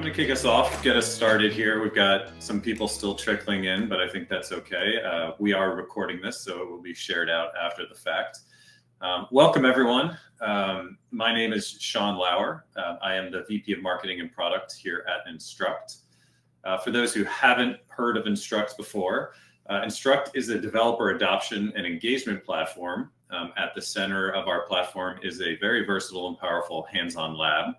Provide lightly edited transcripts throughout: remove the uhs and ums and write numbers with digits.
going to kick us off, get us started here. We've got some people still trickling in, but I think that's okay. We are recording this, so it will be shared out after the fact. Welcome, everyone. My name is Sean Lauer. I am the VP of Marketing and Product here at Instruqt. For those who haven't heard of Instruqt before, Instruqt is a developer adoption and engagement platform. At the center of our platform is a very versatile and powerful hands-on lab.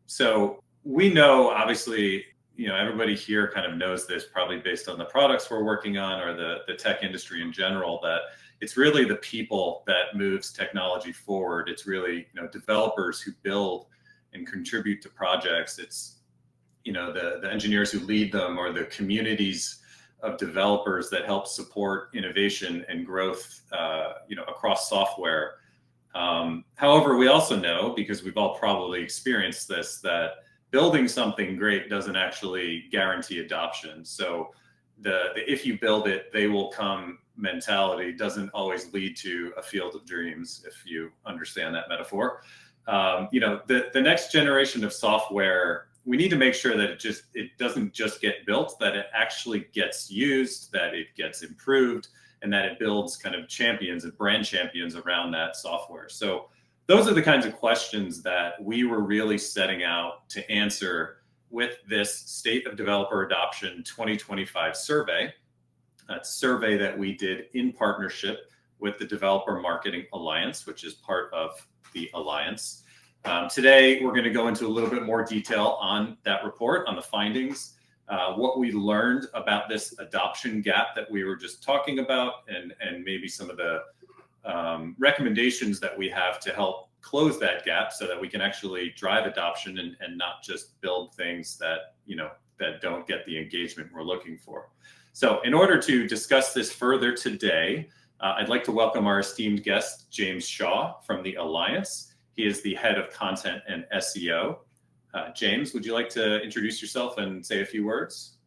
So we know, obviously, everybody here kind of knows this, probably based on the products we're working on or the tech industry in general, that it's really the people that moves technology forward. It's really, developers who build and contribute to projects. It's, the engineers who lead them, or the communities of developers that help support innovation and growth, across software. However, we also know, because we've all probably experienced this, that building something great doesn't actually guarantee adoption. So the if you build it, they will come mentality doesn't always lead to a field of dreams, if you understand that metaphor. The next generation of software, we need to make sure that it doesn't just get built, that it actually gets used, that it gets improved, and that it builds kind of champions and brand champions around that software. So those are the kinds of questions that we were really setting out to answer with this State of Developer Adoption 2025 survey. That's a survey that we did in partnership with the Developer Marketing Alliance, which is part of the Alliance. Today, we're going to go into a little bit more detail on that report, on the findings, what we learned about this adoption gap that we were just talking about, and maybe some of the recommendations that we have to help close that gap so that we can actually drive adoption and not just build things that, that don't get the engagement we're looking for. So in order to discuss this further today, I'd like to welcome our esteemed guest, James Shaw from the Alliance. He is the head of content and SEO. James, would you like to introduce yourself and say a few words?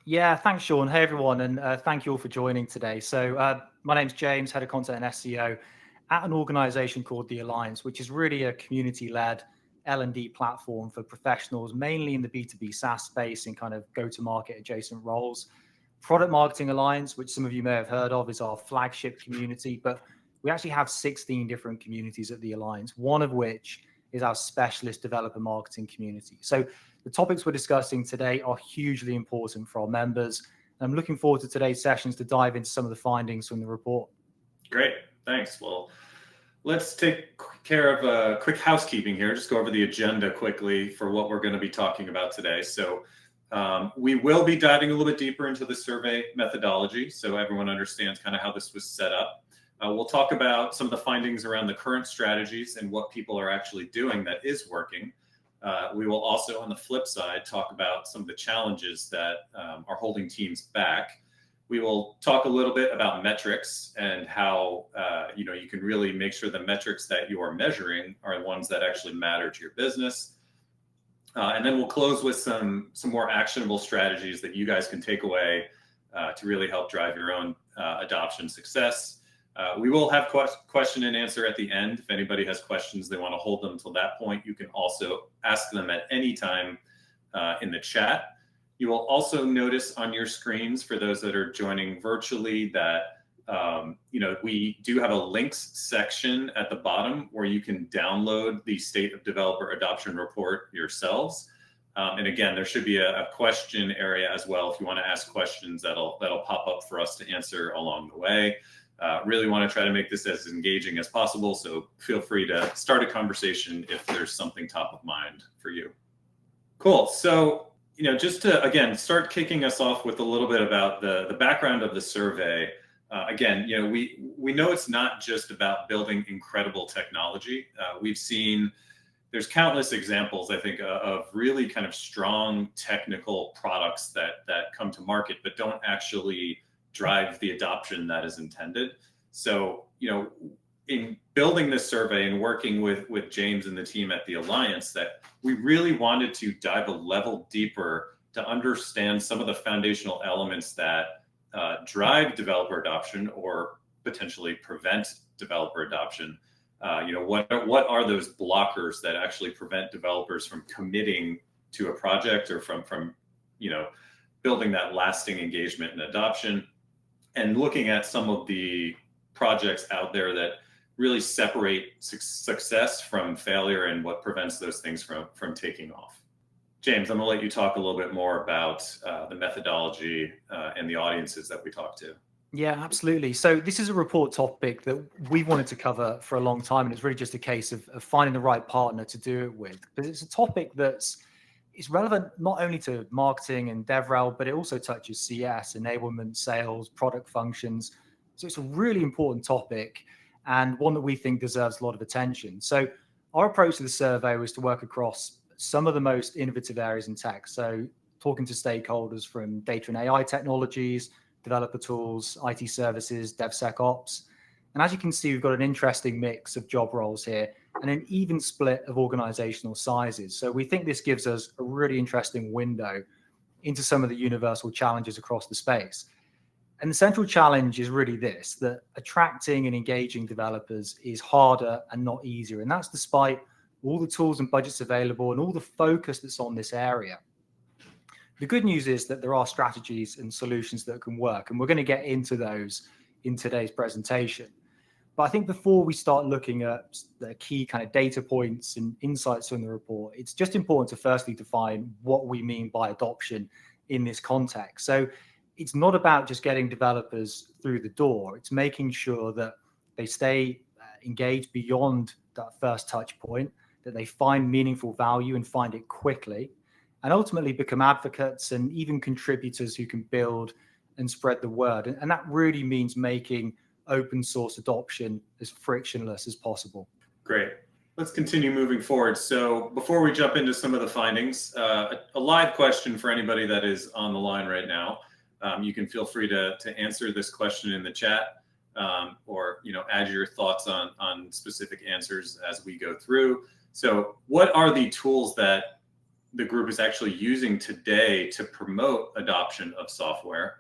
Yeah, thanks, Sean. Hey, everyone, and thank you all for joining today. So my name's James, head of content and SEO at an organization called the Alliance, which is really a community-led L&D platform for professionals, mainly in the B2B SaaS space in kind of go-to-market adjacent roles. Product Marketing Alliance, which some of you may have heard of, is our flagship community, but we actually have 16 different communities at the Alliance, one of which is our specialist developer marketing community. So the topics we're discussing today are hugely important for our members. I'm looking forward to today's sessions to dive into some of the findings from the report. Great, thanks. Well, let's take care of quick housekeeping here. Just go over the agenda quickly for what we're going to be talking about today. So we will be diving a little bit deeper into the survey methodology, so everyone understands kind of how this was set up. We'll talk about some of the findings around the current strategies and what people are actually doing that is working. We will also, on the flip side, talk about some of the challenges that are holding teams back. We will talk a little bit about metrics and how you can really make sure the metrics that you are measuring are the ones that actually matter to your business. And then we'll close with some more actionable strategies that you guys can take away to really help drive your own adoption success. We will have question and answer at the end. If anybody has questions, they want to hold them till that point, you can also ask them at any time in the chat. You will also notice on your screens, for those that are joining virtually, that we do have a links section at the bottom where you can download the State of Developer Adoption report yourselves. And again, there should be a question area as well if you want to ask questions that'll pop up for us to answer along the way. Really want to try to make this as engaging as possible, so feel free to start a conversation if there's something top of mind for you. Cool. So, just to, again, start kicking us off with a little bit about the background of the survey. Again, we know it's not just about building incredible technology. We've seen there's countless examples, I think, of really kind of strong technical products that come to market, but don't actually drive the adoption that is intended. So, in building this survey and working with James and the team at the Alliance, that we really wanted to dive a level deeper to understand some of the foundational elements that drive developer adoption or potentially prevent developer adoption. What are those blockers that actually prevent developers from committing to a project, or from building that lasting engagement and adoption, and looking at some of the projects out there that really separate success from failure and what prevents those things from taking off. James, I'm gonna let you talk a little bit more about the methodology and the audiences that we talk to. Yeah, absolutely. So this is a report topic that we wanted to cover for a long time, and it's really just a case of finding the right partner to do it with. But it's a topic it's relevant not only to marketing and DevRel, but it also touches CS, enablement, sales, product functions. So it's a really important topic, and one that we think deserves a lot of attention. So our approach to the survey was to work across some of the most innovative areas in tech. So talking to stakeholders from data and AI technologies, developer tools, IT services, DevSecOps. And as you can see, we've got an interesting mix of job roles here and an even split of organizational sizes. So we think this gives us a really interesting window into some of the universal challenges across the space. And the central challenge is really this, that attracting and engaging developers is harder and not easier. And that's despite all the tools and budgets available and all the focus that's on this area. The good news is that there are strategies and solutions that can work, and we're going to get into those in today's presentation. But I think before we start looking at the key kind of data points and insights from the report, it's just important to firstly define what we mean by adoption in this context. So it's not about just getting developers through the door. It's making sure that they stay engaged beyond that first touch point, that they find meaningful value and find it quickly, and ultimately become advocates and even contributors who can build and spread the word. And that really means making open source adoption as frictionless as possible. Great. Let's continue moving forward. So before we jump into some of the findings, a live question for anybody that is on the line right now. You can feel free to answer this question in the chat, or add your thoughts on specific answers as we go through. So what are the tools that the group is actually using today to promote adoption of software?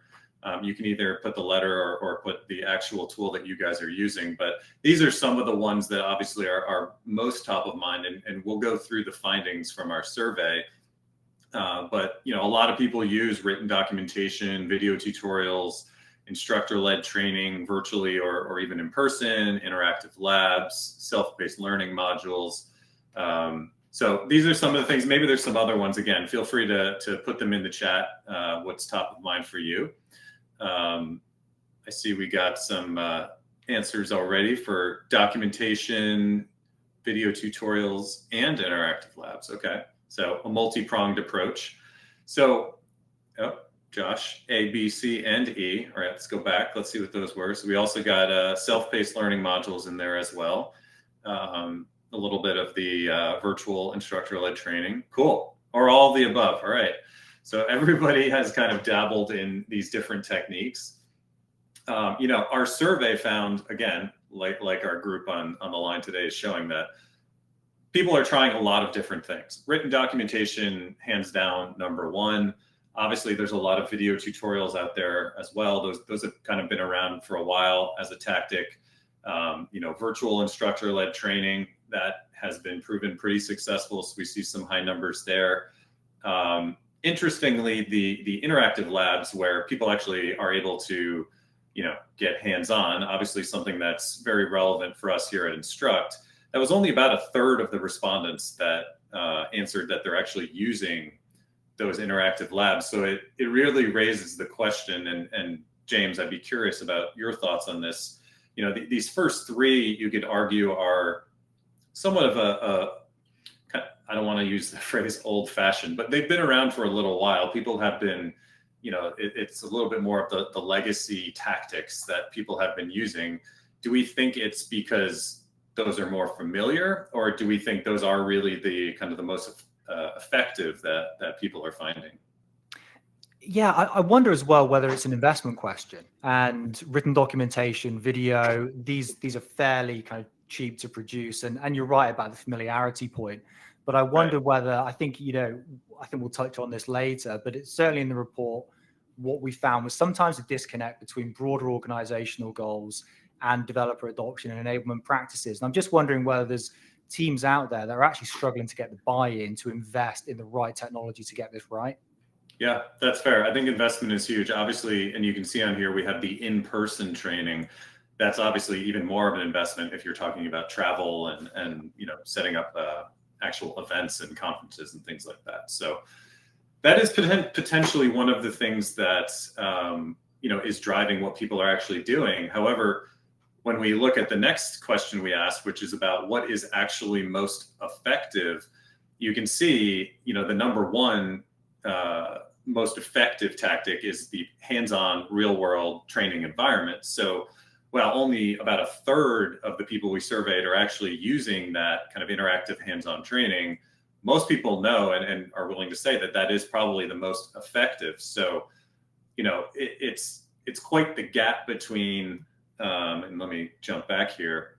You can either put the letter or put the actual tool that you guys are using, but these are some of the ones that obviously are most top of mind, and we'll go through the findings from our survey. But a lot of people use written documentation, video tutorials, instructor-led training virtually or even in person, interactive labs, self-paced learning modules. So these are some of the things. Maybe there's some other ones. Again, feel free to put them in the chat, what's top of mind for you. I see we got some answers already for documentation, video tutorials, and interactive labs. Okay, so a multi-pronged approach. So, Josh, A, B, C, and E. All right, let's go back. Let's see what those were. So we also got self-paced learning modules in there as well. A little bit of the virtual instructor-led training. Cool. Or all of the above. All right. So everybody has kind of dabbled in these different techniques. Our survey found, again, like our group on the line today is showing, that people are trying a lot of different things. Written documentation, hands down, number one. Obviously, there's a lot of video tutorials out there as well. Those have kind of been around for a while as a tactic. Virtual instructor-led training, that has been proven pretty successful. So we see some high numbers there. Interestingly, the interactive labs, where people actually are able to, get hands-on, obviously something that's very relevant for us here at Instruqt. That was only about a third of the respondents that answered that they're actually using those interactive labs. So it really raises the question, and James, I'd be curious about your thoughts on this. These first three, you could argue, are somewhat of I don't want to use the phrase old-fashioned, but they've been around for a little while. People have been, it's a little bit more of the legacy tactics that people have been using. Do we think it's because those are more familiar, or do we think those are really the kind of the most effective that people are finding? Yeah, I wonder as well whether it's an investment question. And written documentation, video, these are fairly kind of cheap to produce. And you're right about the familiarity point. But I wonder whether, I think we'll touch on this later, but it's certainly in the report, what we found was sometimes a disconnect between broader organizational goals and developer adoption and enablement practices. And I'm just wondering whether there's teams out there that are actually struggling to get the buy-in to invest in the right technology to get this right? Yeah, that's fair. I think investment is huge, obviously, and you can see on here we have the in-person training. That's obviously even more of an investment if you're talking about travel and setting up actual events and conferences and things like that. So that is potentially one of the things that is driving what people are actually doing. However, when we look at the next question we asked, which is about what is actually most effective, you can see the number one most effective tactic is the hands-on real-world training environment. So while only about a third of the people we surveyed are actually using that kind of interactive hands-on training, most people know and are willing to say that that is probably the most effective. So, it's quite the gap between, and let me jump back here,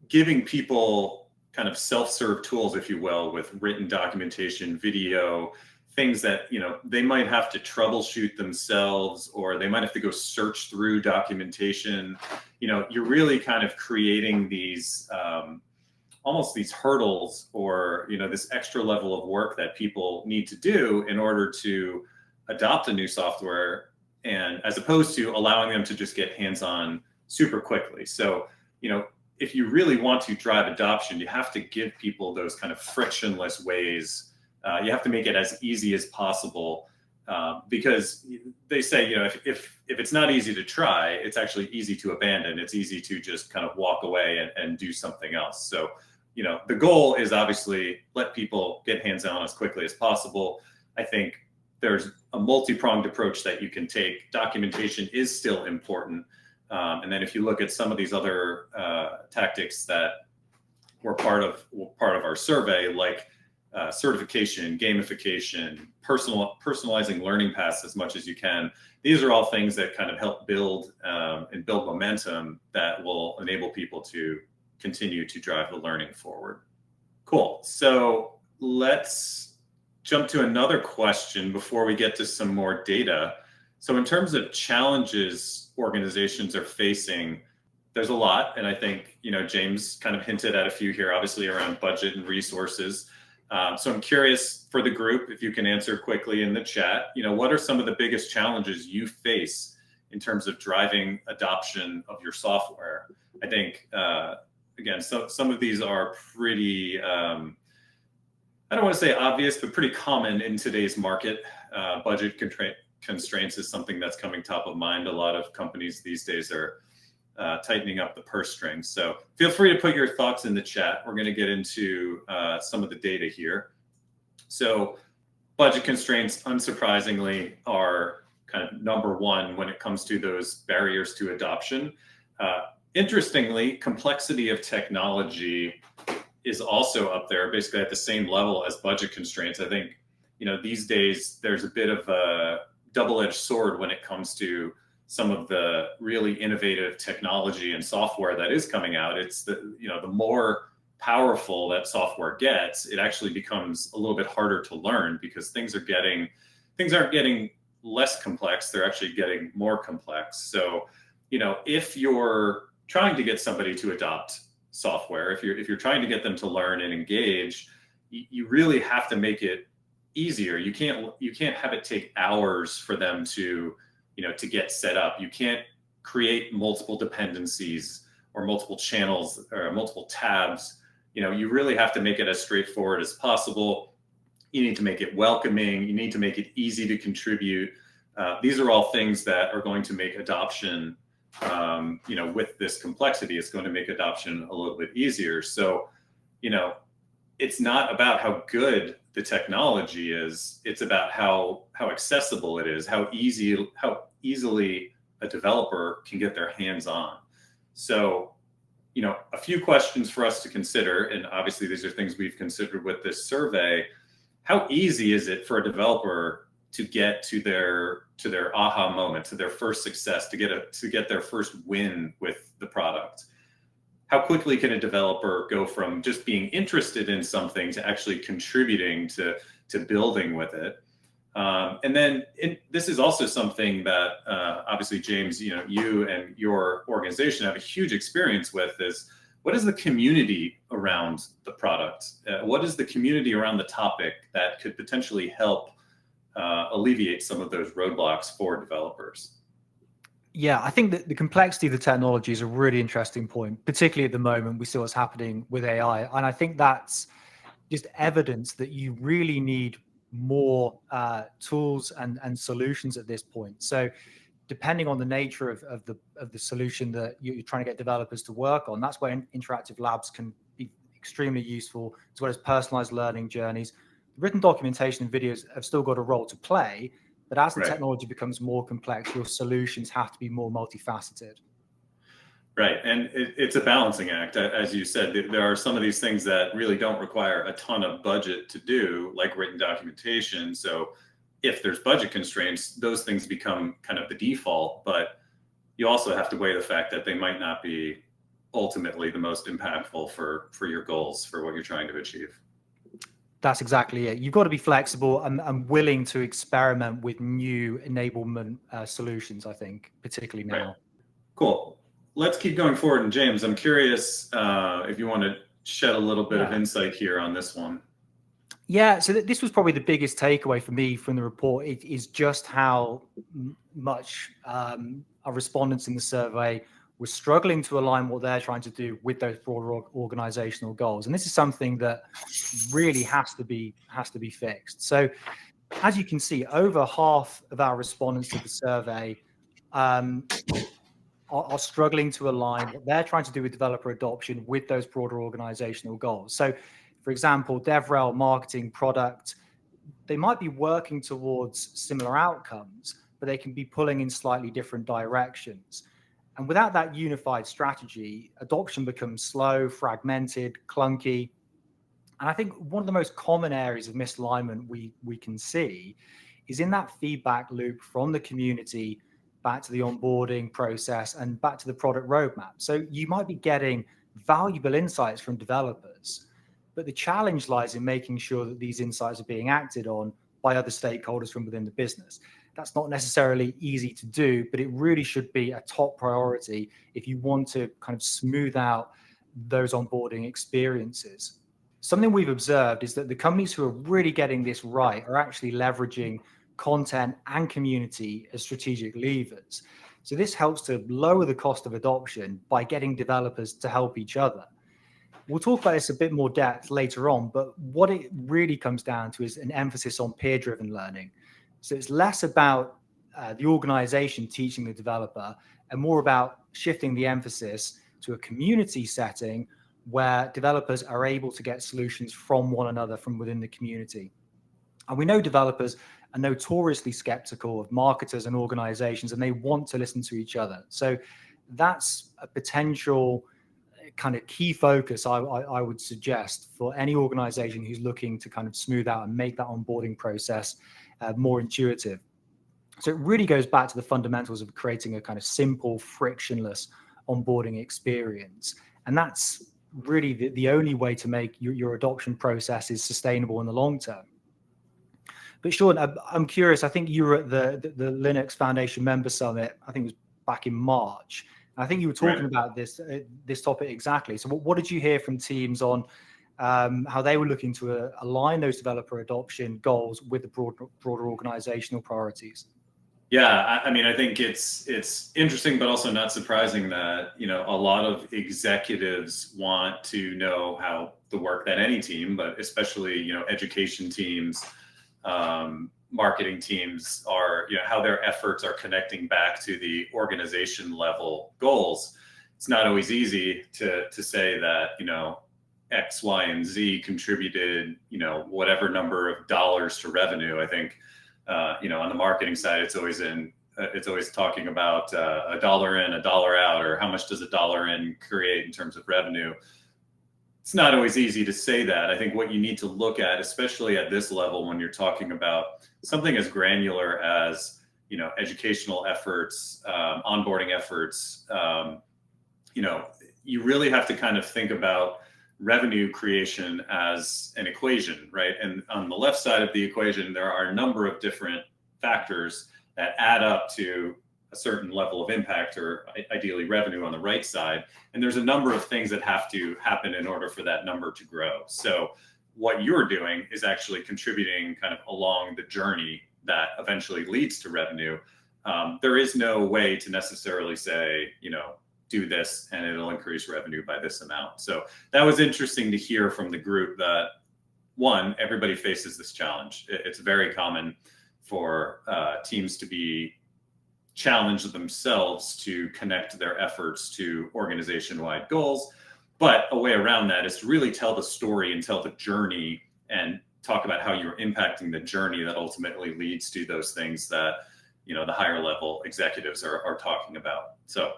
giving people kind of self-serve tools, if you will, with written documentation, video, things that they might have to troubleshoot themselves, or they might have to go search through documentation. You're really kind of creating these almost these hurdles, or this extra level of work that people need to do in order to adopt a new software, and as opposed to allowing them to just get hands-on super quickly. So if you really want to drive adoption, you have to give people those kind of frictionless ways. You have to make it as easy as possible, because they say, if it's not easy to try, it's actually easy to abandon. It's easy to just kind of walk away and do something else. So, the goal is obviously let people get hands-on as quickly as possible. I think there's a multi-pronged approach that you can take. Documentation is still important. And then if you look at some of these other tactics that were part of our survey, like certification, gamification, personalizing learning paths as much as you can. These are all things that kind of help build and build momentum that will enable people to continue to drive the learning forward. Cool. So let's jump to another question before we get to some more data. So in terms of challenges organizations are facing, there's a lot. And I think, James kind of hinted at a few here, obviously around budget and resources. So I'm curious for the group, if you can answer quickly in the chat, what are some of the biggest challenges you face in terms of driving adoption of your software? I think, again, some of these are pretty, I don't want to say obvious, but pretty common in today's market. Budget constraints is something that's coming top of mind. A lot of companies these days are tightening up the purse strings. So feel free to put your thoughts in the chat. We're going to get into some of the data here. So budget constraints, unsurprisingly, are kind of number one when it comes to those barriers to adoption. Interestingly, complexity of technology is also up there, basically at the same level as budget constraints. I think, these days there's a bit of a double-edged sword when it comes to some of the really innovative technology and software that is coming out. It's the more powerful that software gets, it actually becomes a little bit harder to learn, because things aren't getting less complex, they're actually getting more complex. So, if you're trying to get somebody to adopt software, if you're trying to get them to learn and engage, you really have to make it easier. You can't have it take hours for them to get set up. You can't create multiple dependencies or multiple channels or multiple tabs. You really have to make it as straightforward as possible. You need to make it welcoming. You need to make it easy to contribute. These are all things that are going to make adoption, with this complexity, it's going to make adoption a little bit easier. So, it's not about how good the technology is. It's about how accessible it is, how easily a developer can get their hands on. So, a few questions for us to consider, and obviously these are things we've considered with this survey. How easy is it for a developer to get to their aha moment, to their first success, to get their first win with the product? How quickly can a developer go from just being interested in something to actually contributing to building with it? And then this is also something that obviously, James, you and your organization have a huge experience with, is what is the community around the product? What is the community around the topic that could potentially help alleviate some of those roadblocks for developers? Yeah, I think that the complexity of the technology is a really interesting point, particularly at the moment we see what's happening with AI. And I think that's just evidence that you really need more tools and solutions at this point. So depending on the nature of the solution that you're trying to get developers to work on, that's where interactive labs can be extremely useful, as well as personalized learning journeys. Written documentation and videos have still got a role to play, but as the technology becomes more complex, your solutions have to be more multifaceted. Right. And it's a balancing act. As you said, there are some of these things that really don't require a ton of budget to do, like written documentation. So if there's budget constraints, those things become kind of the default. But you also have to weigh the fact that they might not be ultimately the most impactful for your goals, for what you're trying to achieve. That's exactly it. You've got to be flexible and willing to experiment with new enablement solutions, I think, particularly now. Right. Cool. Let's keep going forward. And James, I'm curious if you want to shed a little bit of insight here on this one. Yeah, so this was probably the biggest takeaway for me from the report. It is just how much our respondents in the survey were struggling to align what they're trying to do with those broader organizational goals. And this is something that really has to be fixed. So as you can see, over half of our respondents to the survey are struggling to align what they're trying to do with developer adoption with those broader organizational goals. So for example, DevRel, marketing, product, they might be working towards similar outcomes, but they can be pulling in slightly different directions. And without that unified strategy, adoption becomes slow, fragmented, clunky. And I think one of the most common areas of misalignment we can see is in that feedback loop from the community back to the onboarding process and back to the product roadmap. So you might be getting valuable insights from developers, but the challenge lies in making sure that these insights are being acted on by other stakeholders from within the business. That's not necessarily easy to do, but it really should be a top priority if you want to kind of smooth out those onboarding experiences. Something we've observed is that the companies who are really getting this right are actually leveraging content and community as strategic levers. So this helps to lower the cost of adoption by getting developers to help each other. We'll talk about this a bit more depth later on, but what it really comes down to is an emphasis on peer-driven learning. So it's less about the organization teaching the developer and more about shifting the emphasis to a community setting where developers are able to get solutions from one another from within the community. And we know developers are notoriously skeptical of marketers and organizations, and they want to listen to each other. So that's a potential kind of key focus I would suggest for any organization who's looking to kind of smooth out and make that onboarding process more intuitive. So it really goes back to the fundamentals of creating a kind of simple, frictionless onboarding experience. And that's really the only way to make your adoption processes sustainable in the long term. But Sean, I'm curious, I think you were at the Linux Foundation Member Summit, I think it was back in March. I think you were talking about this topic exactly. So what did you hear from teams on how they were looking to align those developer adoption goals with the broader organizational priorities? Yeah, I mean, I think it's interesting, but also not surprising that, you know, a lot of executives want to know how the work that any team, but especially, you know, education teams, marketing teams are, you know, how their efforts are connecting back to the organization level goals. It's not always easy to say that, you know, X, Y, and Z contributed, you know, whatever number of dollars to revenue. I think, you know, on the marketing side, it's always talking about a dollar in, a dollar out, or how much does a dollar in create in terms of revenue. It's not always easy to say that. I think what you need to look at, especially at this level, when you're talking about something as granular as, you know, educational efforts, onboarding efforts, you know, you really have to kind of think about revenue creation as an equation, right? And on the left side of the equation, there are a number of different factors that add up to a certain level of impact or ideally revenue on the right side. And there's a number of things that have to happen in order for that number to grow. So what you're doing is actually contributing kind of along the journey that eventually leads to revenue. There is no way to necessarily say, do this and it'll increase revenue by this amount. So that was interesting to hear from the group that, one, everybody faces this challenge. It's very common for teams to be challenged themselves to connect their efforts to organization-wide goals. But a way around that is to really tell the story and tell the journey and talk about how you're impacting the journey that ultimately leads to those things that, the higher level executives are talking about. So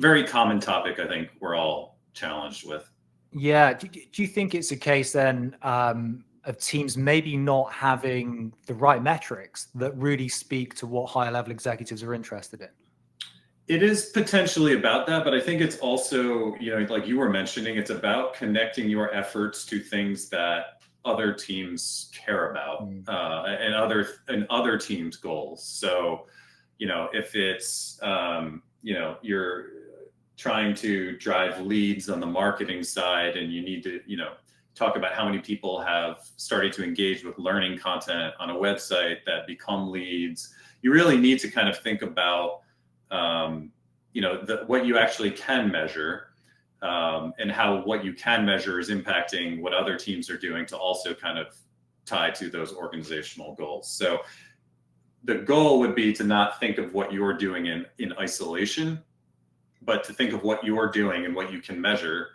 very common topic, I think we're all challenged with. Yeah. Do you think it's a case then of teams maybe not having the right metrics that really speak to what higher level executives are interested in? It is potentially about that, but I think it's also, like you were mentioning, it's about connecting your efforts to things that other teams care about and other teams' goals. So, if it's, you're trying to drive leads on the marketing side and you need to, talk about how many people have started to engage with learning content on a website that become leads, you really need to kind of think about, what you actually can measure and how what you can measure is impacting what other teams are doing to also kind of tie to those organizational goals. So the goal would be to not think of what you're doing in isolation, but to think of what you're doing and what you can measure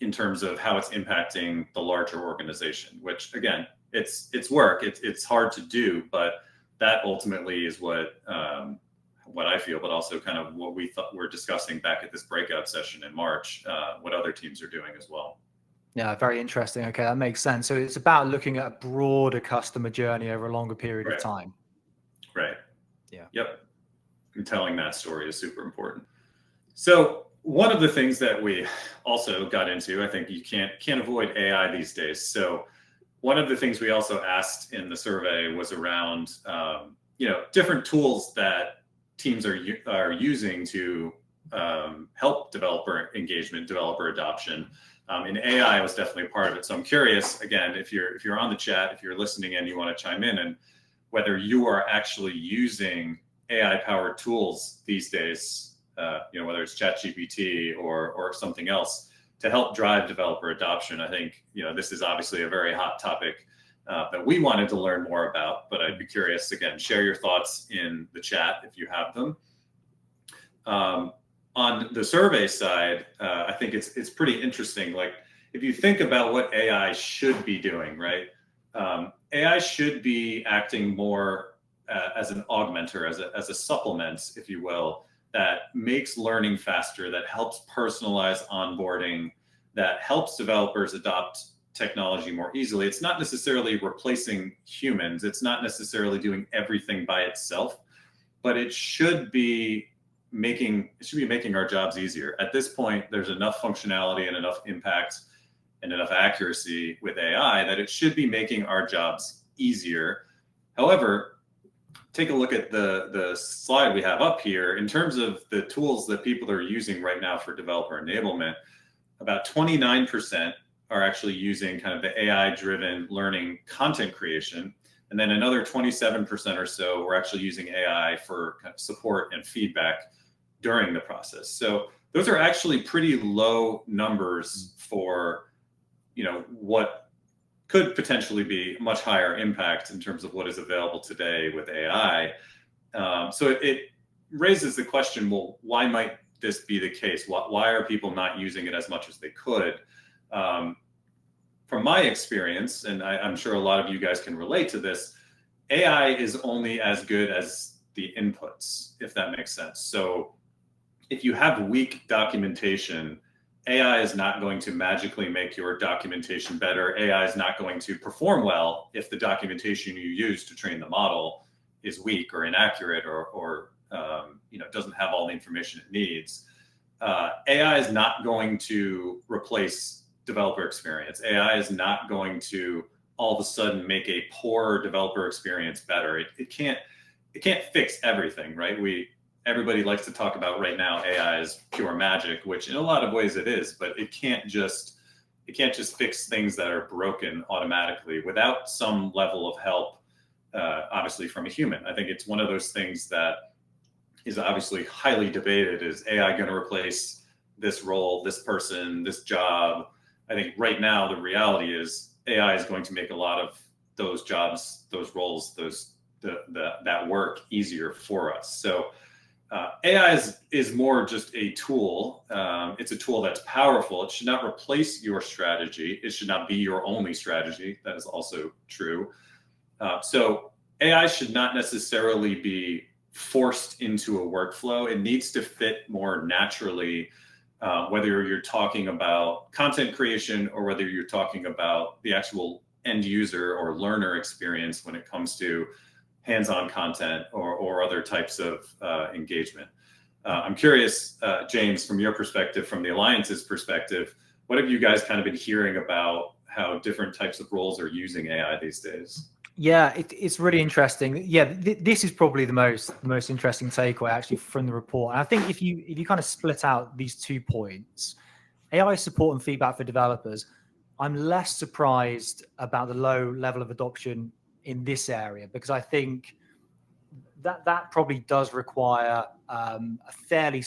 in terms of how it's impacting the larger organization, which again, it's work, it's hard to do, but that ultimately is what I feel, but also kind of what we thought we're discussing back at this breakout session in March, what other teams are doing as well. Yeah, very interesting. Okay, that makes sense. So it's about looking at a broader customer journey over a longer period of time. Right. Yeah. Yep. And telling that story is super important. So one of the things that we also got into, I think you can't avoid AI these days. So one of the things we also asked in the survey was around, different tools that teams are using to help developer engagement, developer adoption. And AI was definitely a part of it. So I'm curious, again, if you're on the chat, if you're listening and you want to chime in, and whether you are actually using AI-powered tools these days, whether it's ChatGPT or something else to help drive developer adoption. I think, this is obviously a very hot topic that we wanted to learn more about, but I'd be curious, again, share your thoughts in the chat if you have them. On the survey side, I think it's pretty interesting. Like if you think about what AI should be doing, right? AI should be acting more as an augmenter, as a supplement, if you will, that makes learning faster, that helps personalize onboarding, that helps developers adopt technology more easily. It's not necessarily replacing humans. It's not necessarily doing everything by itself, but it should be making our jobs easier. At this point, there's enough functionality and enough impact and enough accuracy with AI that it should be making our jobs easier. However, take a look at the slide we have up here. In terms of the tools that people are using right now for developer enablement, about 29% are actually using kind of the AI-driven learning content creation. And then another 27% or so were actually using AI for kind of support and feedback during the process. So those are actually pretty low numbers for, what could potentially be much higher impact in terms of what is available today with AI. So it raises the question, well, why might this be the case? Why are people not using it as much as they could? From my experience, and I'm sure a lot of you guys can relate to this, AI is only as good as the inputs, if that makes sense. So if you have weak documentation, AI is not going to magically make your documentation better. AI is not going to perform well if the documentation you use to train the model is weak or inaccurate or doesn't have all the information it needs. AI is not going to replace developer experience. AI is not going to all of a sudden make a poor developer experience better. It can't fix everything, right? everybody likes to talk about right now AI is pure magic, which in a lot of ways it is, but it can't just fix things that are broken automatically without some level of help, obviously from a human. I think it's one of those things that is obviously highly debated. Is AI going to replace this role, this person, this job? I think right now the reality is AI is going to make a lot of those jobs, those roles, that work easier for us. So AI is more just a tool. It's a tool that's powerful. It should not replace your strategy. It should not be your only strategy. That is also true. So AI should not necessarily be forced into a workflow. It needs to fit more naturally, whether you're talking about content creation or whether you're talking about the actual end user or learner experience when it comes to hands-on content or other types of engagement. I'm curious, James, from your perspective, from the Alliance's perspective, what have you guys kind of been hearing about how different types of roles are using AI these days? Yeah, it's really interesting. Yeah, this is probably the most interesting takeaway actually from the report. And I think if you kind of split out these 2 points, AI support and feedback for developers, I'm less surprised about the low level of adoption in this area, because I think that probably does require a fairly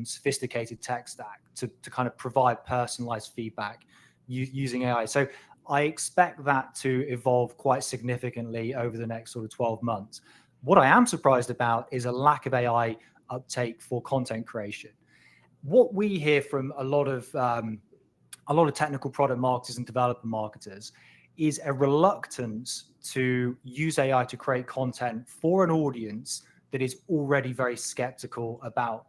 sophisticated tech stack to kind of provide personalized feedback using AI. So I expect that to evolve quite significantly over the next sort of 12 months. What I am surprised about is a lack of AI uptake for content creation. What we hear from a lot of technical product marketers and developer marketers is a reluctance to use AI to create content for an audience that is already very skeptical about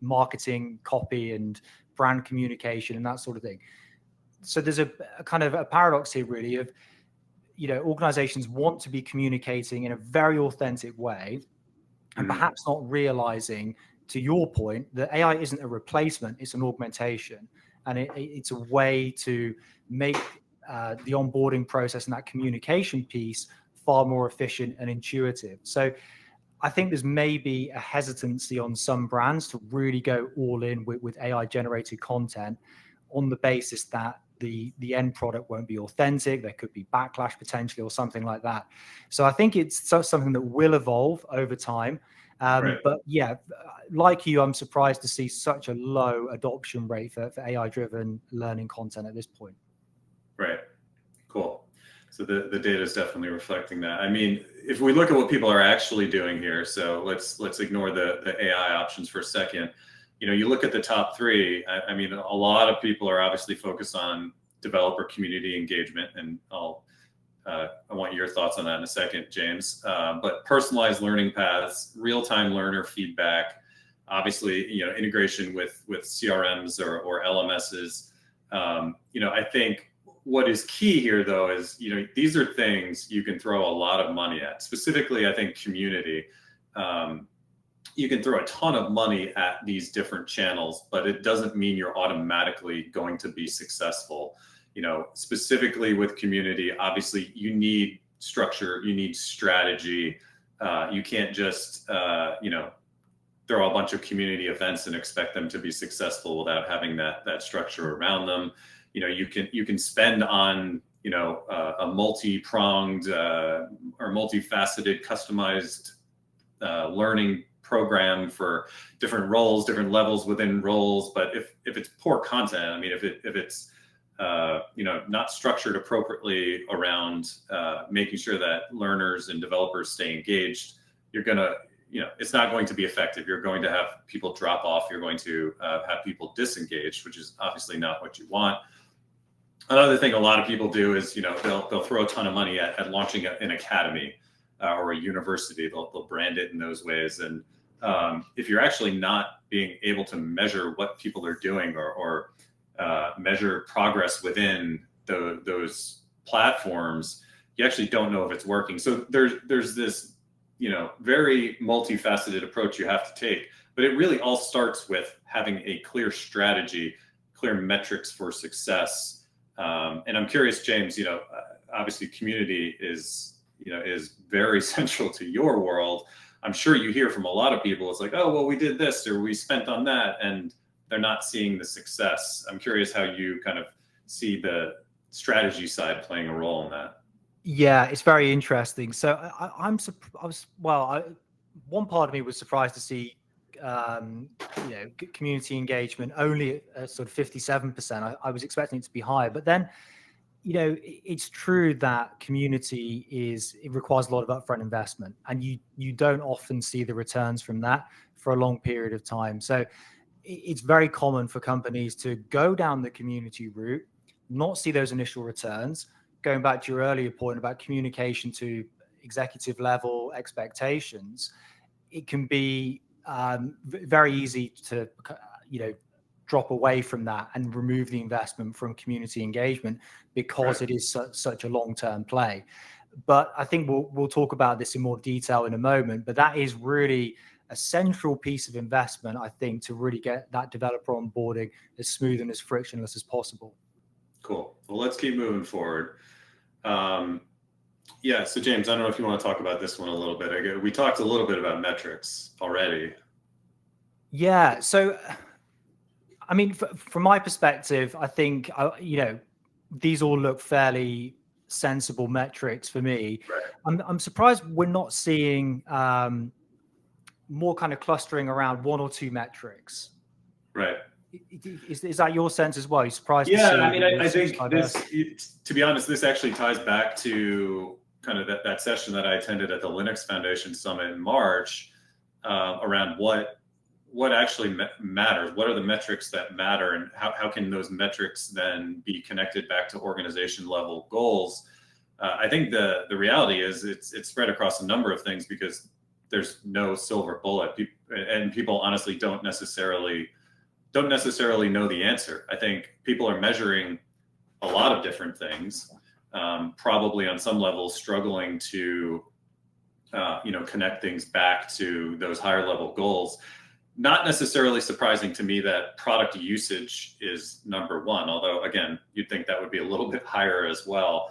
marketing, copy, and brand communication and that sort of thing. So there's a kind of a paradox here, really, of, organizations want to be communicating in a very authentic way, and perhaps not realizing, to your point, that AI isn't a replacement, it's an augmentation. And it's a way to make the onboarding process and that communication piece far more efficient and intuitive. So I think there's maybe a hesitancy on some brands to really go all in with AI generated content on the basis that the end product won't be authentic. There could be backlash potentially or something like that. So I think it's something that will evolve over time. Right. But yeah, like you, I'm surprised to see such a low adoption rate for AI-driven learning content at this point. Right. Cool. So the data is definitely reflecting that. I mean, if we look at what people are actually doing here, so let's ignore the AI options for a second. You look at the top 3. I mean, a lot of people are obviously focused on developer community engagement, and I want your thoughts on that in a second, James. But personalized learning paths, real-time learner feedback, obviously, integration with CRMs or LMSs. I think what is key here, though, is, these are things you can throw a lot of money at. Specifically, I think community. You can throw a ton of money at these different channels, but it doesn't mean you're automatically going to be successful. Specifically with community, obviously you need structure, you need strategy. You can't just, throw a bunch of community events and expect them to be successful without having that structure around them. You can spend on, a multi-pronged or multifaceted customized learning program for different roles, different levels within roles. But if it's poor content, I mean, if it's not structured appropriately around making sure that learners and developers stay engaged, it's not going to be effective. You're going to have people drop off. You're going to have people disengaged, which is obviously not what you want. Another thing a lot of people do is, they'll throw a ton of money at launching an academy or a university. They'll brand it in those ways. And if you're actually not being able to measure what people are doing or measure progress within those platforms, you actually don't know if it's working. So there's this, very multifaceted approach you have to take, but it really all starts with having a clear strategy, clear metrics for success. And I'm curious, James, obviously community is very central to your world. I'm sure you hear from a lot of people, it's like, oh, well, we did this or we spent on that, and they're not seeing the success. I'm curious how you kind of see the strategy side playing a role in that. Yeah, it's very interesting. So one part of me was surprised to see, community engagement only at sort of 57%. I was expecting it to be higher, but then, it's true that it requires a lot of upfront investment, and you don't often see the returns from that for a long period of time. So it's very common for companies to go down the community route, not see those initial returns. Going back to your earlier point about communication to executive level expectations, it can be very easy to, drop away from that and remove the investment from community engagement because Right. it is such a long-term play. But I think we'll talk about this in more detail in a moment. But that is really a central piece of investment, I think, to really get that developer onboarding as smooth and as frictionless as possible. Cool. Well, let's keep moving forward. Yeah, so James, I don't know if you want to talk about this one a little bit. We talked a little bit about metrics already. Yeah. So, I mean, from my perspective, I think, these all look fairly sensible metrics for me. Right. I'm surprised we're not seeing more kind of clustering around one or two metrics. Right. Is that your sense as well? You're surprised to see? Yeah, I mean, I think this, to be honest, this actually ties back to kind of that session that I attended at the Linux Foundation Summit in March, around what actually matters. What are the metrics that matter, and how can those metrics then be connected back to organization level goals? I think the reality is it's spread across a number of things, because there's no silver bullet, and people honestly don't necessarily know the answer. I think people are measuring a lot of different things, probably on some level struggling to connect things back to those higher level goals. Not necessarily surprising to me that product usage is number one, although again, you'd think that would be a little bit higher as well.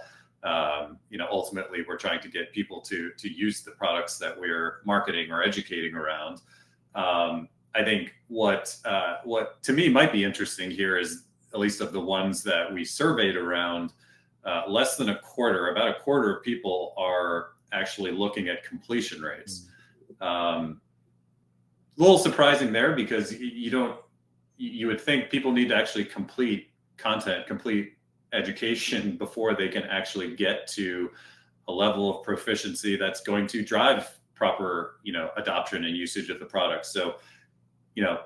Ultimately, we're trying to get people to use the products that we're marketing or educating around. I think what to me might be interesting here is, at least of the ones that we surveyed around, less than about a quarter of people are actually looking at completion rates. A little surprising there, because you would think people need to actually complete content, complete education before they can actually get to a level of proficiency that's going to drive proper, adoption and usage of the product. So,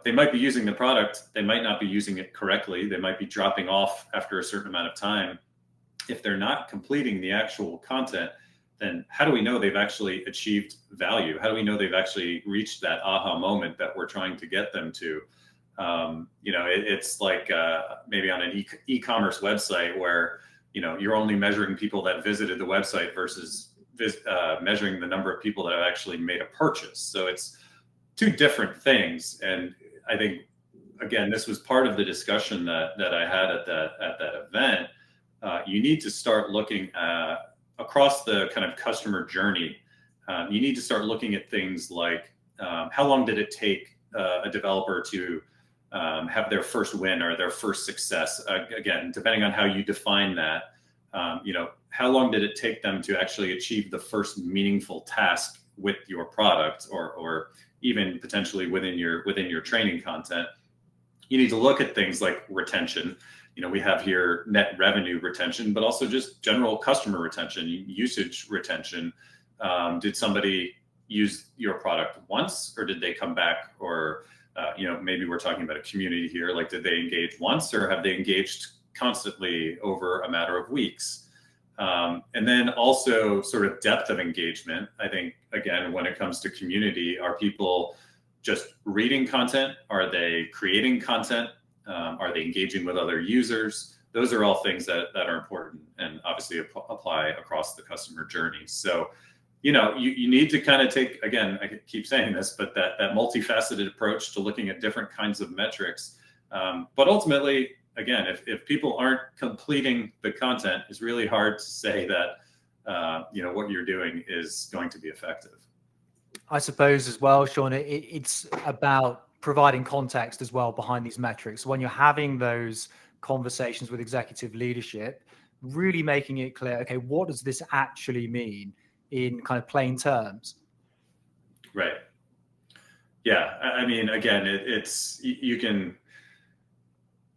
they might be using the product, they might not be using it correctly, they might be dropping off after a certain amount of time. If they're not completing the actual content, then how do we know they've actually achieved value? How do we know they've actually reached that aha moment that we're trying to get them to? It's like maybe on an e-commerce website where, you're only measuring people that visited the website versus measuring the number of people that have actually made a purchase. So it's two different things. And I think, again, this was part of the discussion that I had at that event. You need to start looking across the kind of customer journey. You need to start looking at things like, how long did it take a developer to have their first win or their first success? Again, depending on how you define that, how long did it take them to actually achieve the first meaningful task with your product, or even potentially within your training content? You need to look at things like retention. We have here net revenue retention, but also just general customer retention, usage retention. Did somebody use your product once, or did they come back? Or, maybe we're talking about a community here. Like, did they engage once, or have they engaged constantly over a matter of weeks? And then also sort of depth of engagement. I think, again, when it comes to community, are people just reading content? Are they creating content? Are they engaging with other users? Those are all things that are important, and obviously apply across the customer journey. So, you need to kind of take, again, I keep saying this, but that multifaceted approach to looking at different kinds of metrics. But ultimately, again, if people aren't completing the content, it's really hard to say that, what you're doing is going to be effective. I suppose as well, Sean, it's about providing context as well behind these metrics. When you're having those conversations with executive leadership, really making it clear, okay, what does this actually mean in kind of plain terms? Right. Yeah. I mean, again, it's, you can,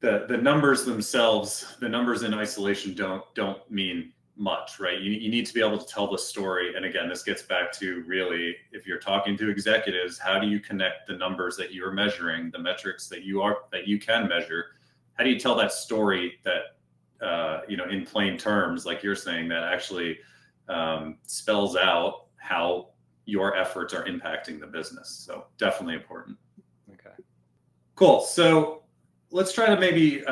the numbers themselves, the numbers in isolation don't mean much, right? You need to be able to tell the story. And again, this gets back to really, if you're talking to executives, how do you connect the numbers that you're measuring, the metrics that you can measure? How do you tell that story that, in plain terms, like you're saying, that actually spells out how your efforts are impacting the business? So definitely important. Okay. Cool. So let's try to maybe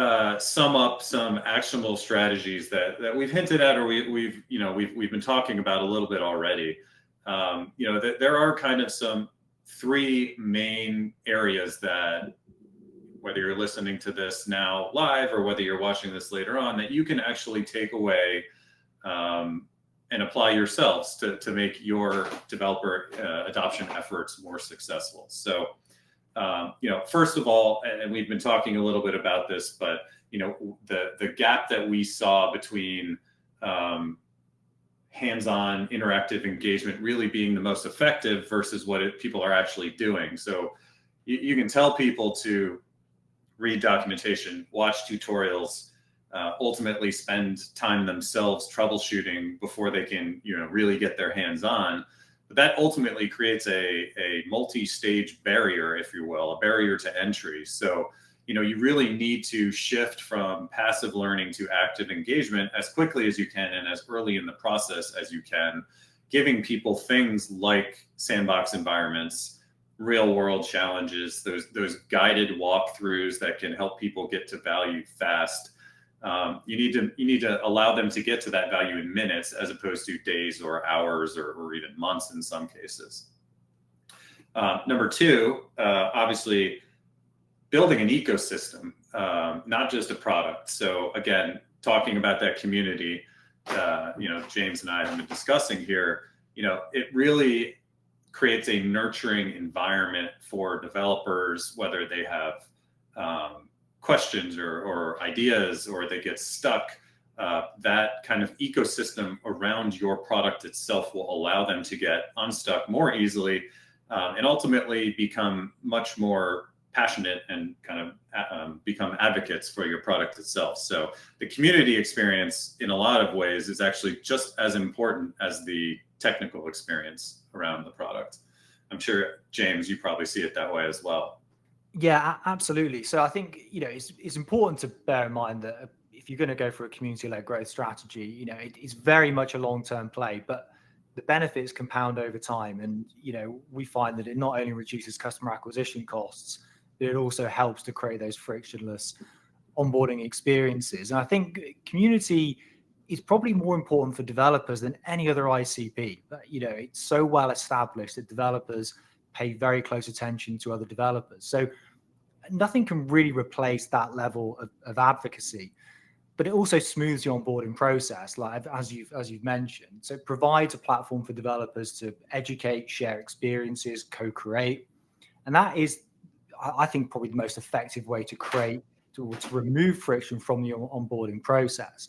sum up some actionable strategies that we've hinted at, or we've been talking about a little bit already. There are kind of some three main areas that, whether you're listening to this now live or whether you're watching this later on, that you can actually take away and apply yourselves to make your developer adoption efforts more successful. So first of all, and we've been talking a little bit about this, but the gap that we saw between hands-on interactive engagement really being the most effective versus what people are actually doing. So you can tell people to read documentation, watch tutorials, ultimately spend time themselves troubleshooting before they can really get their hands on. But that ultimately creates a multi-stage barrier, if you will, a barrier to entry. So, you really need to shift from passive learning to active engagement as quickly as you can and as early in the process as you can, giving people things like sandbox environments, real world challenges, those guided walkthroughs that can help people get to value fast. You need to allow them to get to that value in minutes as opposed to days or hours or even months in some cases. Number two, obviously building an ecosystem, not just a product. So again, talking about that community, James and I have been discussing here, it really creates a nurturing environment for developers, whether they have questions or ideas, or they get stuck. That kind of ecosystem around your product itself will allow them to get unstuck more easily and ultimately become much more passionate and kind of become advocates for your product itself. So the community experience in a lot of ways is actually just as important as the technical experience around the product. I'm sure, James, you probably see it that way as well. Yeah, absolutely. So I think, it's important to bear in mind that if you're going to go for a community-led growth strategy, it's very much a long-term play, but the benefits compound over time. And, we find that it not only reduces customer acquisition costs, but it also helps to create those frictionless onboarding experiences. And I think community is probably more important for developers than any other ICP. But, it's so well established that developers pay very close attention to other developers. So nothing can really replace that level of advocacy, but it also smooths the onboarding process, like as you've mentioned. So it provides a platform for developers to educate, share experiences, co-create. And that is, I think, probably the most effective way to remove friction from the onboarding process.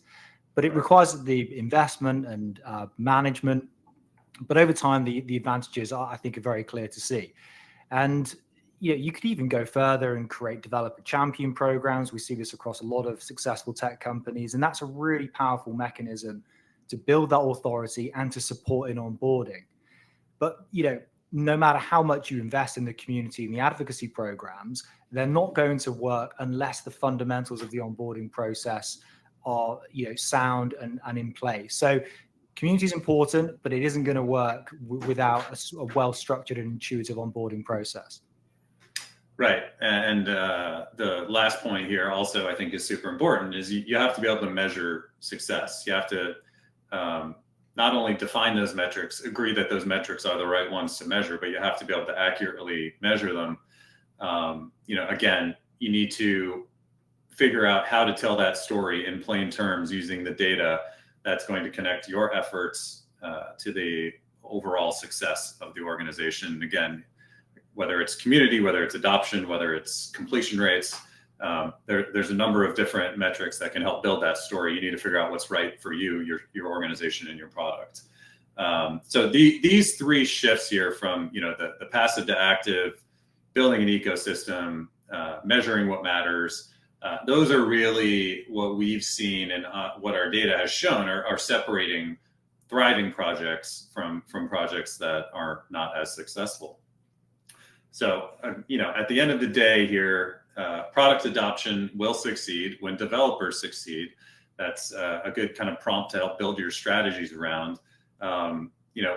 But it requires the investment and management. But over time, the advantages, I think, are very clear to see. And you could even go further and create developer champion programs. We see this across a lot of successful tech companies. And that's a really powerful mechanism to build that authority and to support in onboarding. But, no matter how much you invest in the community and the advocacy programs, they're not going to work unless the fundamentals of the onboarding process are, sound and in place. So community is important, but it isn't going to work without a well-structured and intuitive onboarding process. Right. And the last point here also, I think, is super important, is you have to be able to measure success. You have to not only define those metrics, agree that those metrics are the right ones to measure, but you have to be able to accurately measure them. Again, you need to figure out how to tell that story in plain terms using the data that's going to connect your efforts to the overall success of the organization. Again, whether it's community, whether it's adoption, whether it's completion rates, there's a number of different metrics that can help build that story. You need to figure out what's right for you, your organization, and your product. So these three shifts here from the passive to active, building an ecosystem, measuring what matters, those are really what we've seen and what our data has shown are separating thriving projects from projects that are not as successful. So, at the end of the day here, product adoption will succeed when developers succeed. That's a good kind of prompt to help build your strategies around.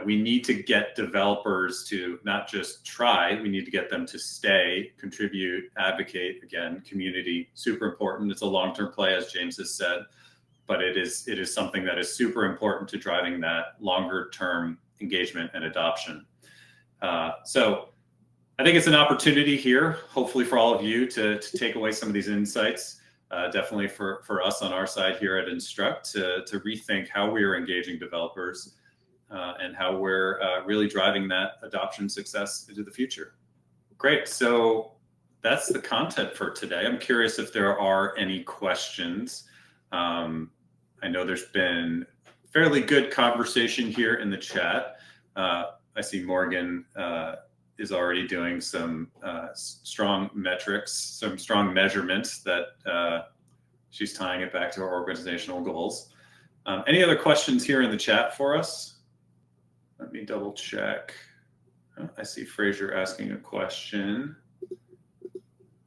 We need to get developers to not just try, we need to get them to stay, contribute, advocate. Again, community, super important. It's a long-term play, as James has said, but it is something that is super important to driving that longer-term engagement and adoption. So I think it's an opportunity here, hopefully for all of you to take away some of these insights. Definitely for us on our side here at Instruqt to rethink how we are engaging developers and how we're really driving that adoption success into the future. Great. So that's the content for today. I'm curious if there are any questions. I know there's been fairly good conversation here in the chat. I see Morgan is already doing some strong metrics, some strong measurements that she's tying it back to our organizational goals. Any other questions here in the chat for us? Let me double check. I see Fraser asking a question.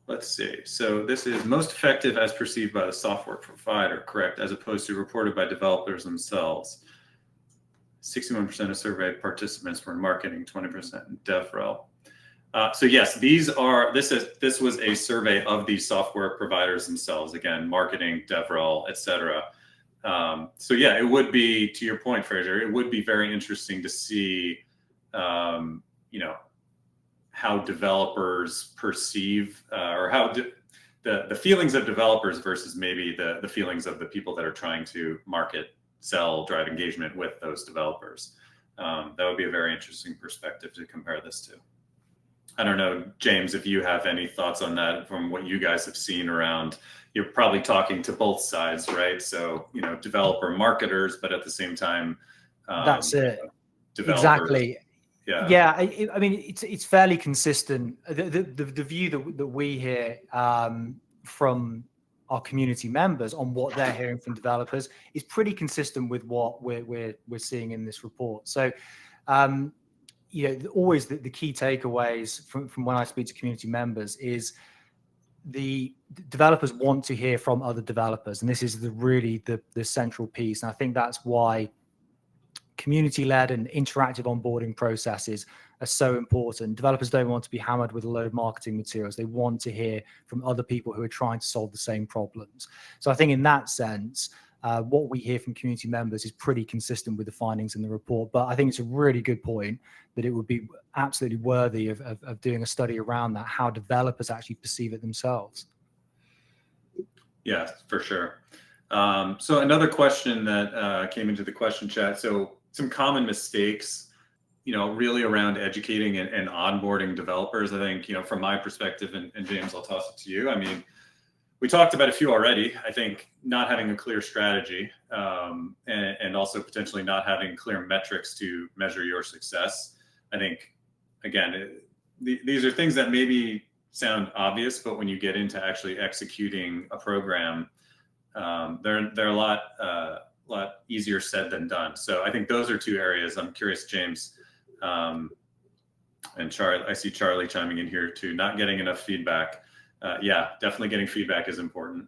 Let's see. So this is most effective as perceived by the software provider, correct, as opposed to reported by developers themselves. 61% of surveyed participants were in marketing, 20% in DevRel. So yes, this was a survey of these software providers themselves. Again, marketing, DevRel, et cetera. So yeah, it would be, to your point, Fraser, it would be very interesting to see, how developers perceive or how the feelings of developers versus maybe the feelings of the people that are trying to market, sell, drive engagement with those developers. That would be a very interesting perspective to compare this to. I don't know, James, if you have any thoughts on that from what you guys have seen around. You're probably talking to both sides, right? So, developer marketers, but at the same time, that's it. Developers. Exactly. Yeah. Yeah. I mean, it's fairly consistent. The view that we hear from our community members on what they're hearing from developers is pretty consistent with what we're seeing in this report. So, always the key takeaways from when I speak to community members is the developers want to hear from other developers, and this is really the central piece. And I think that's why community-led and interactive onboarding processes are so important. Developers don't want to be hammered with a load of marketing materials. They want to hear from other people who are trying to solve the same problems. So I think in that sense, what we hear from community members is pretty consistent with the findings in the report. But I think it's a really good point that it would be absolutely worthy of doing a study around that, how developers actually perceive it themselves. Yeah, for sure. So another question that came into the question chat. So some common mistakes, really around educating and onboarding developers. I think, from my perspective, and James, I'll toss it to you. I mean, we talked about a few already. I think not having a clear strategy and also potentially not having clear metrics to measure your success. I think, again, these are things that maybe sound obvious, but when you get into actually executing a program, they're a lot easier said than done. So I think those are two areas. I'm curious, James, and Charlie. I see Charlie chiming in here too. Not getting enough feedback. Yeah, definitely getting feedback is important.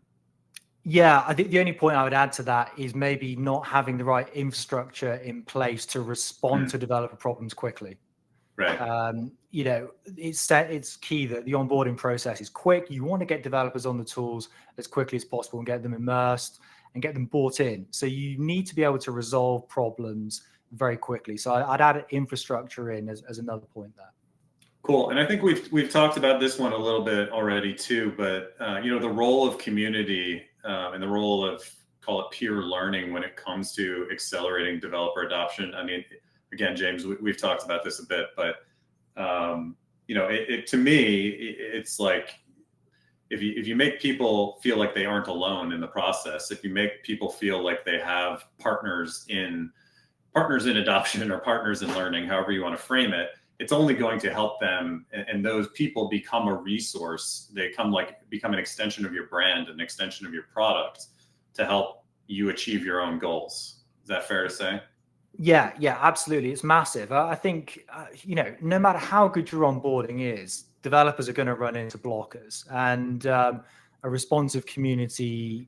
Yeah, I think the only point I would add to that is maybe not having the right infrastructure in place to respond to developer problems quickly. Right. It's key that the onboarding process is quick. You want to get developers on the tools as quickly as possible and get them immersed and get them bought in. So you need to be able to resolve problems very quickly. So I'd add infrastructure in as another point there. Cool. And I think we've talked about this one a little bit already too, but the role of community and the role of, call it, peer learning when it comes to accelerating developer adoption. I mean, again, James, we've talked about this a bit, but to me, it's like if you make people feel like they aren't alone in the process, if you make people feel like they have partners in adoption or partners in learning, however you want to frame it, it's only going to help them, and those people become a resource. They become an extension of your brand, an extension of your product to help you achieve your own goals. Is that fair to say? Yeah, absolutely. It's massive. I think, no matter how good your onboarding is, developers are going to run into blockers, and a responsive community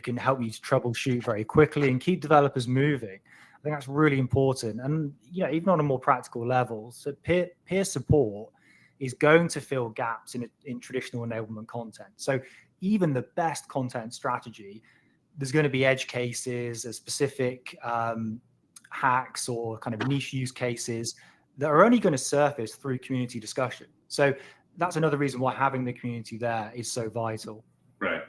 can help you to troubleshoot very quickly and keep developers moving. I think that's really important. And even on a more practical level, so peer support is going to fill gaps in traditional enablement content. So even the best content strategy, there's going to be edge cases, specific hacks or kind of niche use cases that are only going to surface through community discussion. So that's another reason why having the community there is so vital. Right.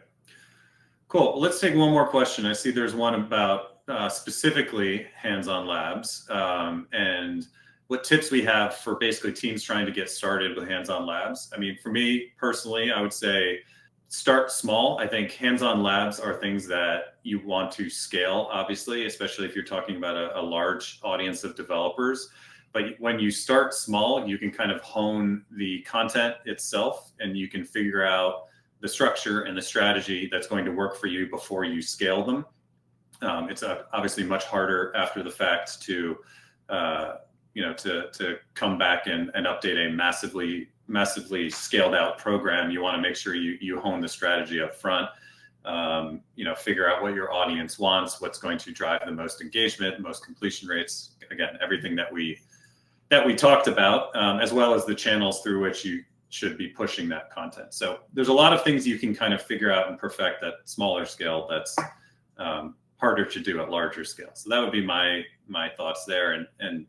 Cool. Let's take one more question. I see there's one about specifically hands-on labs and what tips we have for basically teams trying to get started with hands-on labs. I mean, for me personally, I would say start small. I think hands-on labs are things that you want to scale, obviously, especially if you're talking about a large audience of developers. But when you start small, you can kind of hone the content itself, and you can figure out the structure and the strategy that's going to work for you before you scale them. It's obviously much harder after the fact to come back and update a massively scaled out program. You want to make sure you hone the strategy up front. Figure out what your audience wants, what's going to drive the most engagement, most completion rates. Again, everything that we talked about, as well as the channels through which you should be pushing that content. So there's a lot of things you can kind of figure out and perfect at smaller scale that's harder to do at larger scale. So that would be my thoughts there. And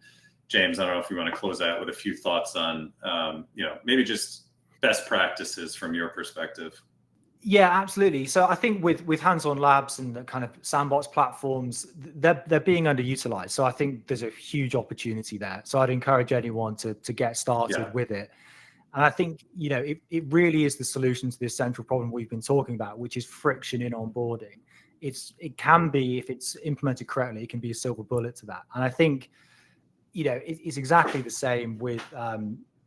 James, I don't know if you want to close out with a few thoughts on maybe just best practices from your perspective. Yeah, absolutely. So I think with hands-on labs and the kind of sandbox platforms, they're being underutilized. So I think there's a huge opportunity there. So I'd encourage anyone to get started with it. And I think, it really is the solution to this central problem we've been talking about, which is friction in onboarding. It can be, if it's implemented correctly, it can be a silver bullet to that. And I think, it's exactly the same with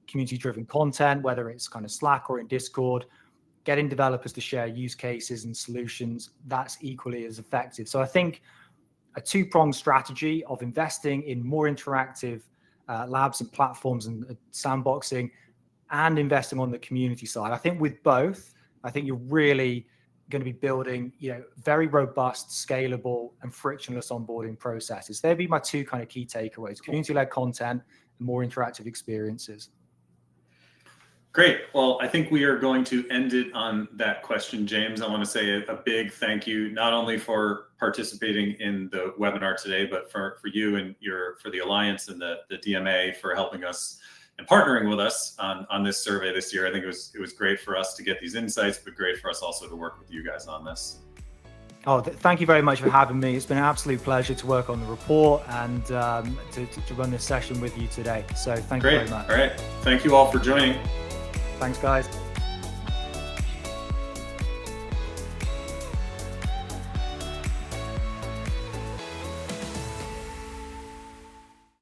community-driven content, whether it's kind of Slack or in Discord. Getting developers to share use cases and solutions, that's equally as effective. So I think a two-pronged strategy of investing in more interactive labs and platforms and sandboxing, and investing on the community side. I think with both, I think you're really going to be building, very robust, scalable, and frictionless onboarding processes. They'd be my two kind of key takeaways: community-led content and more interactive experiences. Great. Well, I think we are going to end it on that question, James. I want to say a big thank you, not only for participating in the webinar today, but for you and for the Alliance and the DMA for helping us and partnering with us on this survey this year. I think it was great for us to get these insights, but great for us also to work with you guys on this. Oh, thank you very much for having me. It's been an absolute pleasure to work on the report and to run this session with you today. So thank you very much. All right. Thank you all for joining. Thanks, guys.